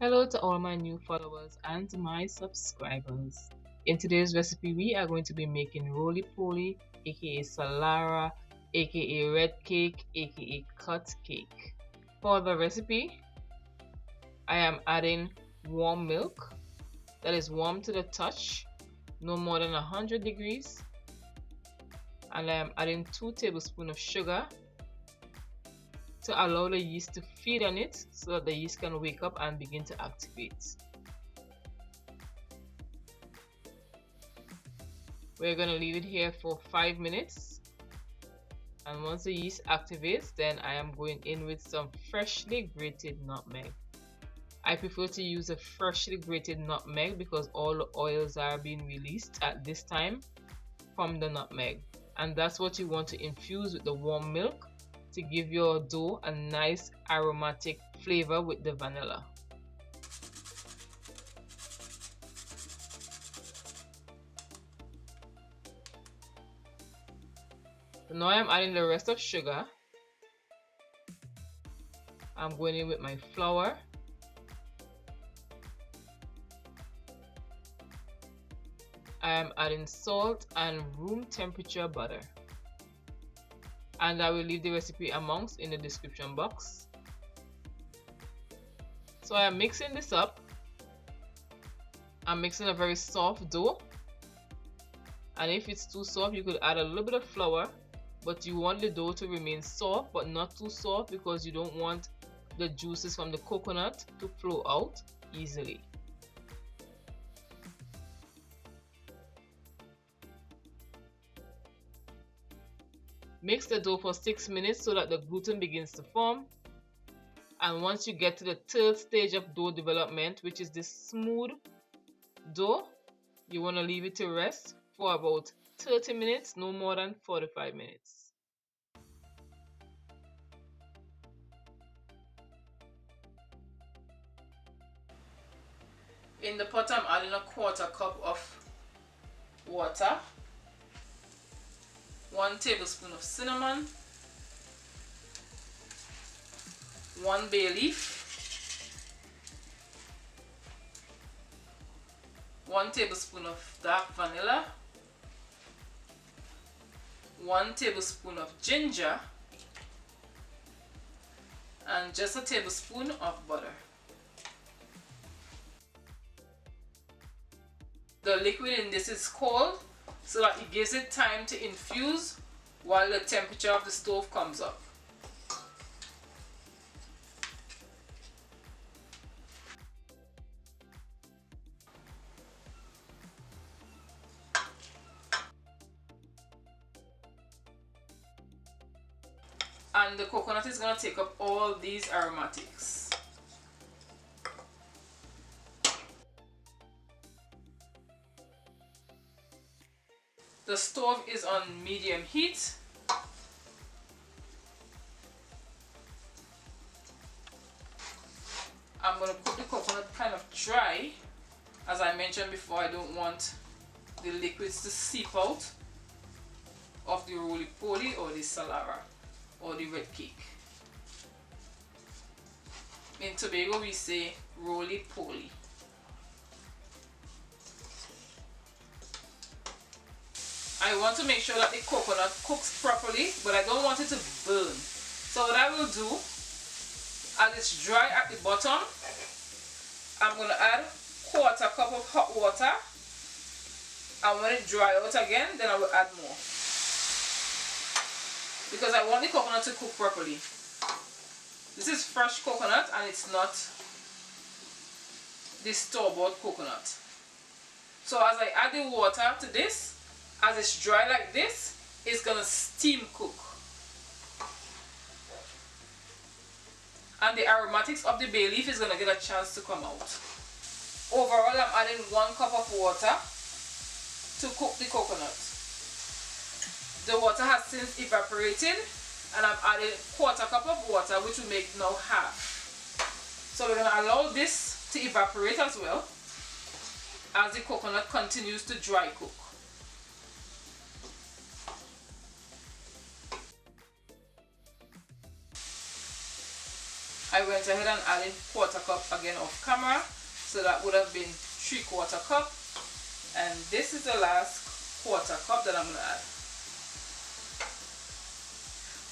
Hello to all my new followers and to my subscribers. In today's recipe, we are going to be making roly-poly, aka Salara, aka red cake, aka cut cake. For the recipe, I am adding warm milk that is warm to the touch, no more than 100 degrees, and I am adding 2 tablespoons of sugar to allow the yeast to feed on it so that the yeast can wake up and begin to activate. We're going to leave it here for 5 minutes, and once the yeast activates, then I am going in with some freshly grated nutmeg. I prefer to use a freshly grated nutmeg because all the oils are being released at this time from the nutmeg, and that's what you want to infuse with the warm milk to give your dough a nice aromatic flavor with the vanilla. So now I'm adding the rest of sugar. I'm going in with my flour. I am adding salt and room temperature butter. And I will leave the recipe amounts in the description box. So I am mixing this up. I'm mixing a very soft dough, and if it's too soft you could add a little bit of flour, but you want the dough to remain soft but not too soft because you don't want the juices from the coconut to flow out easily. Mix the dough for 6 minutes so that the gluten begins to form. And once you get to the third stage of dough development, which is this smooth dough, you want to leave it to rest for about 30 minutes, no more than 45 minutes. In the pot, I'm adding a 1/4 cup of water, 1 tablespoon of cinnamon, 1 bay leaf, 1 tablespoon of dark vanilla, 1 tablespoon of ginger, and just a tablespoon of butter. The liquid in this is cold, so that it gives it time to infuse while the temperature of the stove comes up. And the coconut is going to take up all these aromatics. The stove is on medium heat. I'm going to cook the coconut kind of dry. As I mentioned before, I don't want the liquids to seep out of the roly-poly or the Salara or the red cake. In Tobago we say roly-poly. I want to make sure that the coconut cooks properly, but I don't want it to burn. So what I will do, as it's dry at the bottom, I'm going to add 1/4 cup of hot water, and when it dries out again, then I will add more, because I want the coconut to cook properly. This is fresh coconut and it's not the store-bought coconut. So as I add the water to this, as it's dry like this, it's going to steam cook. And the aromatics of the bay leaf is going to get a chance to come out. Overall, I'm adding 1 cup of water to cook the coconut. The water has since evaporated, and I'm adding 1/4 cup of water, which will make now half. So we're going to allow this to evaporate as well as the coconut continues to dry cook. I went ahead and added 1/4 cup again off camera, so that would have been 3/4 cup, and this is the last 1/4 cup that I'm going to add.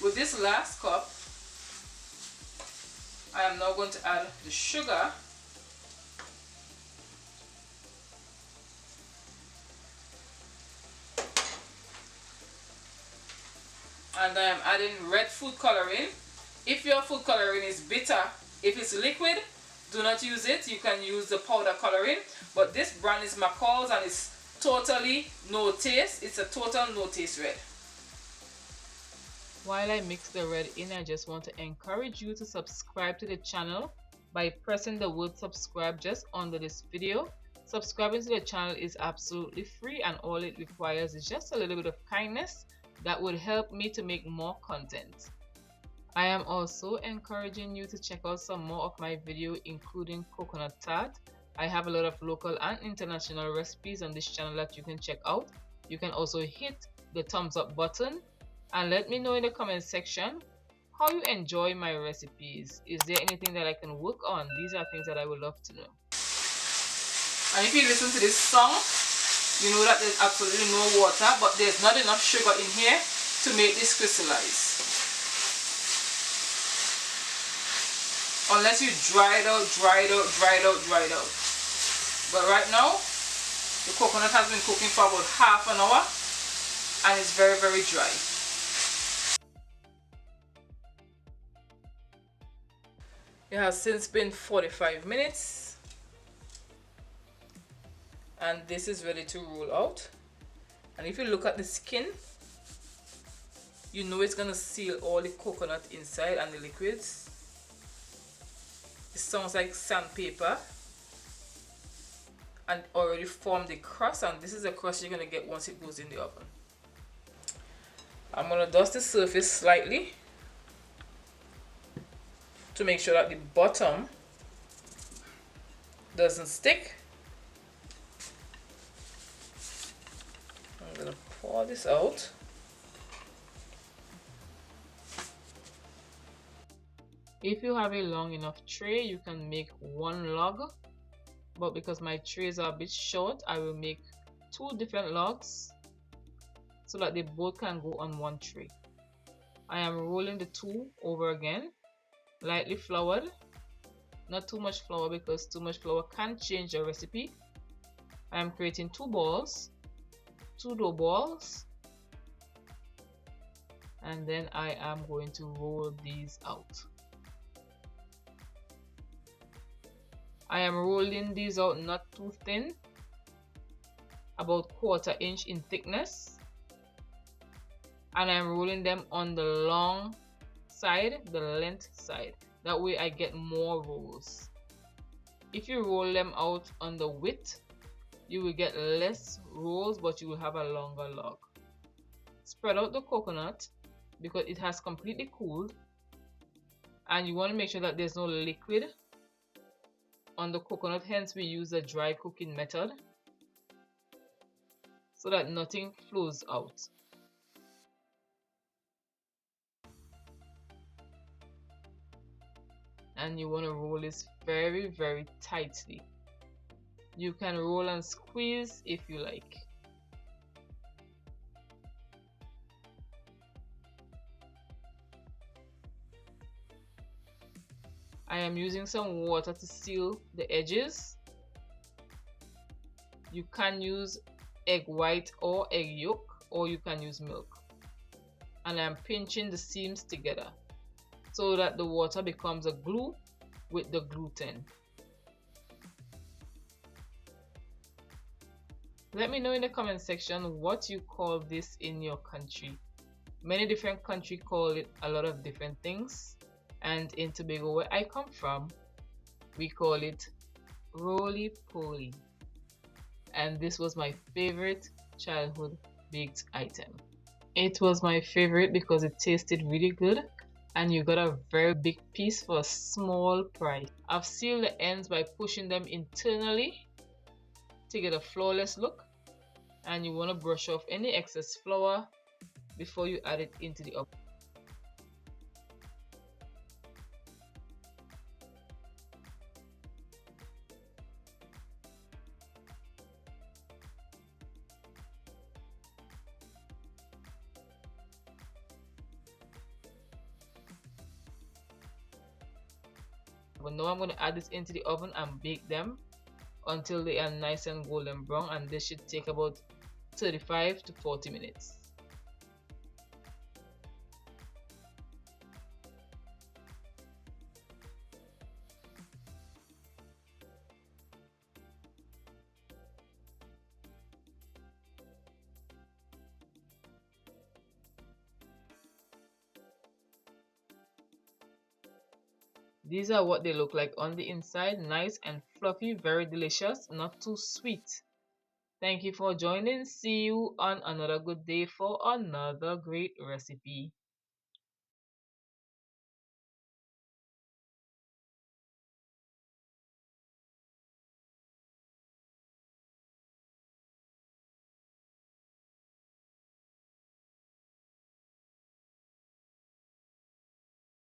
With this last cup, I am now going to add the sugar, and I am adding red food coloring. If your food coloring is bitter, if it's liquid, do not use it. You can use the powder coloring, but this brand is McCall's and it's totally no taste. It's a total no taste red. While I mix the red in, I just want to encourage you to subscribe to the channel by pressing the word subscribe just under this video. Subscribing to the channel is absolutely free, and all it requires is just a little bit of kindness that would help me to make more content. I am also encouraging you to check out some more of my videos, including coconut tart. I have a lot of local and international recipes on this channel that you can check out. You can also hit the thumbs up button and let me know in the comment section how you enjoy my recipes. Is there anything that I can work on? These are things that I would love to know. And if you listen to this song, you know that there's absolutely no water, but there's not enough sugar in here to make this crystallize. Unless you dry it out. But right now, the coconut has been cooking for about half an hour and it's very, very dry. It has since been 45 minutes and this is ready to roll out. And if you look at the skin, you know it's gonna seal all the coconut inside and the liquids. It sounds like sandpaper and already formed the crust, and this is the crust you're gonna get once it goes in the oven. I'm gonna dust the surface slightly to make sure that the bottom doesn't stick. I'm gonna pour this out. If you have a long enough tray, you can make one log, but because my trays are a bit short, I will make 2 different logs so that they both can go on one tray. I am rolling the 2 over again, lightly floured, not too much flour because too much flour can change the recipe. I am creating 2 balls, 2 dough balls, and then I am going to roll these out. I am rolling these out not too thin, about 1/4 inch in thickness, and I'm rolling them on the long side, the length side. That way I get more rolls. If you roll them out on the width, you will get less rolls, but you will have a longer log. Spread out the coconut because it has completely cooled, and you want to make sure that there's no liquid on the coconut, hence we use the dry cooking method so that nothing flows out. And you want to roll this very, very tightly. You can roll and squeeze if you like. I am using some water to seal the edges. You can use egg white or egg yolk, or you can use milk. And I'm pinching the seams together so that the water becomes a glue with the gluten. Let me know in the comment section what you call this in your country. Many different countries call it a lot of different things. And in Tobago, where I come from, we call it roly-poly. And this was my favorite childhood baked item. It was my favorite because it tasted really good and you got a very big piece for a small price. I've sealed the ends by pushing them internally to get a flawless look, and you want to brush off any excess flour before you add it into the oven. But now I'm going to add this into the oven and bake them until they are nice and golden brown, and this should take about 35 to 40 minutes. These are what they look like on the inside, nice and fluffy, very delicious, not too sweet. Thank you for joining. See you on another good day for another great recipe.